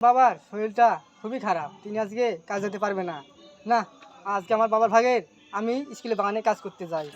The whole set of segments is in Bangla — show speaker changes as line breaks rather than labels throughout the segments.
বাবার শরীরটা খুবই খারাপ, তিনি আজকে কাজ যেতে পারবে না। না, আজকে আমার বাবার ভাগের আমি স্কুলে বাগানে কাজ করতে যাই।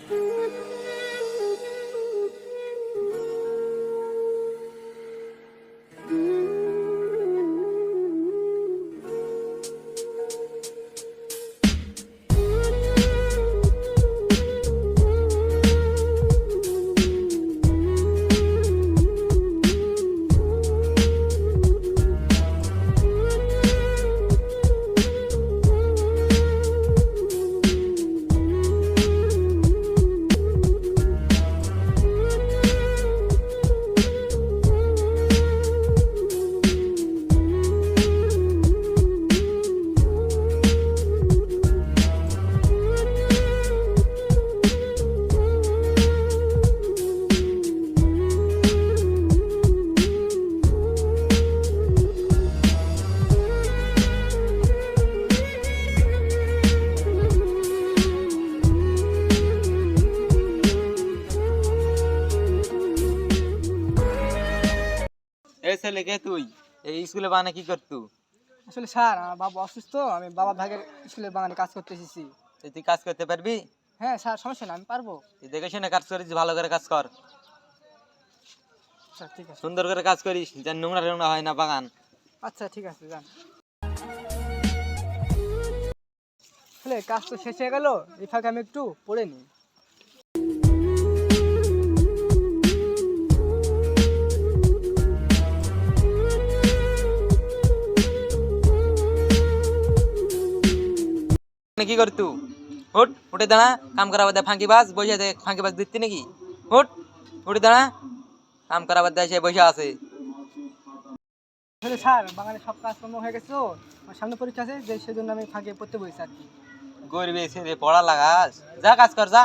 এই ছেলেকে তুই এই স্কুলে বাগানে কি করতু?
আসলে স্যার, আমার বাবা অসুস্থ, আমি বাবার ভাগের স্কুলে বাগানে কাজ করতে এসেছি।
তুই কাজ করতে পারবি?
হ্যাঁ স্যার, সমস্যা না, আমি পারবো।
তুই দেখে শুনে কাজ করিস, ভালো করে কাজ কর,
আচ্ছা ঠিক আছে।
সুন্দর করে কাজ করিস, যেন নোংরা নোংরা হয় না বাগান।
আচ্ছা ঠিক আছে, যান। আসলে কাজ তো শেষ হয়ে গেল, এই ফাঁকে আমি একটু পড়ে নিই।
কি করতু? উঠ, উঠে দাঁড়া, কাম করা বাদ ফাঁকিবাজ বসে দে, ফাঁকিবাজ দিচ্ছি নাকি? উঠ, উঠে দাঁড়া, কাম করা বাদ সে বসে আছে।
আসলে স্যার, বাগানে সব কাজকর্ম হয়ে গেছে তো, আমার সামনে পরীক্ষা আছে, যে সেজন্য আমি ফাঁকে পড়তে বসেছি আর কি।
গরিবের ছেলে পড়া লাগাস, যা কাজ কর যা।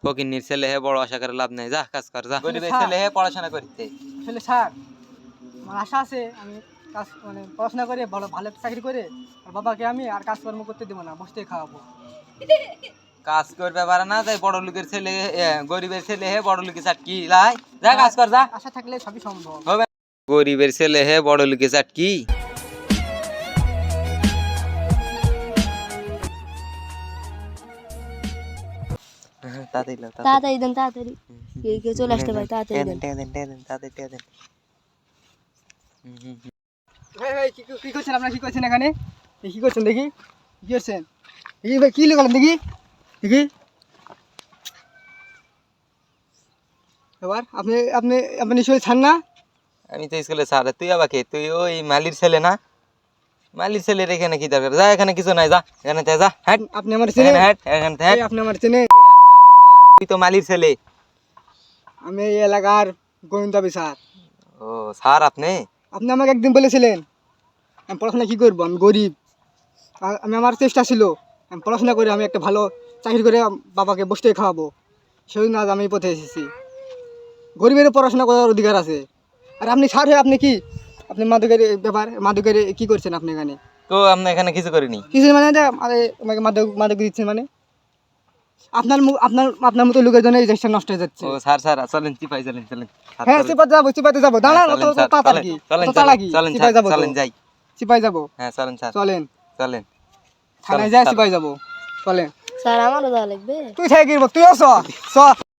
ফকিন্নির ছেলে হে বড় আশা করে লাভ নেই, যা কাজ কর যা। গরিবের ছেলে হে পড়াশোনা করতে।
আসলে স্যার, আমার আশা আছে আমি কাজ পড়াশোনা করে ভালো ভালো একটা চাকরি করে আর বাবাকে আমি আর কাজকর্ম করতে দেবো না, বসতে খাওয়াবো।
কাজ করবে পারে না, তাই বড় লোকের ছেলে গরিবের ছেলে হে বড় লোকের চাটকি লাই, যা কাজ কর যা।
আশা থাকলে সবই সম্ভব
হবে। গরিবের ছেলে হে বড় লোকের চাটকি।
তাড়াতাড়ি দেন, তাড়াতাড়ি কেউ চলে আসতে পারে, তাড়াতাড়ি দেন।
ভাই কি করছেন আপনারা? কি করছেন এখানে? কি করছেন দেখি? কি করছেন দেখি ভাই? কি লেখালেন দেখি দেখি? এবার আপনি আপনি আপনি নিশ্চয়ই ছাড় না?
আমি তো স্কুলে স্যার, তুই আবার কে? তুই ওই মালির ছেলে না? মালির ছেলের এখানে কি দরকার? যা, এখানে কিছু নাই, যা এখানে যা, হ্যাঁ
আপনি আমার চেনেন?
হ্যাঁ এখানে হ্যাঁ।
আপনি আমার চেনেন?
তুই তো মালির ছেলে।
আমি এই এলাকার গোয়েন্দা স্যার।
ও স্যার, আপনি
আপনি আমাকে একদিন বলেছিলেন আমি পড়াশোনা কি করবো, আমি গরিব, আমি আমার চেষ্টা ছিল আমি পড়াশোনা করে আমি একটা ভালো চাকরি করে বাবাকে বসতে খাওয়াবো, সেজন্য আজ আমি এই পথে এসেছি। গরিবেরও পড়াশোনা করার অধিকার আছে। আর আপনি স্যার হয়ে আপনি কি আপনি মাদকের ব্যাপার, মাদকের কি করছেন আপনি এখানে?
তো আপনি এখানে কিছু করিনি?
কিছু মানে আমাকে মাদক মাদক দিচ্ছেন মানে? আপনার আপনার আপনার মতো লোকের জন্য এই দেশটা নষ্ট হয়ে যাচ্ছে।
ও স্যার স্যার চলেন, চিপাই চলেন চলেন।
হ্যাঁ চিপাইতে যাবো, দাঁড়ান, চিপাই যাবো,
চলেন যাই,
চিপাই যাবো।
হ্যাঁ চলেন স্যার,
চলেন
চলেন
থানায় যাই, চিপাই যাবো, চলেন।
স্যার আমারও যাওয়া লাগবে।
তুই থেকে তুইও চ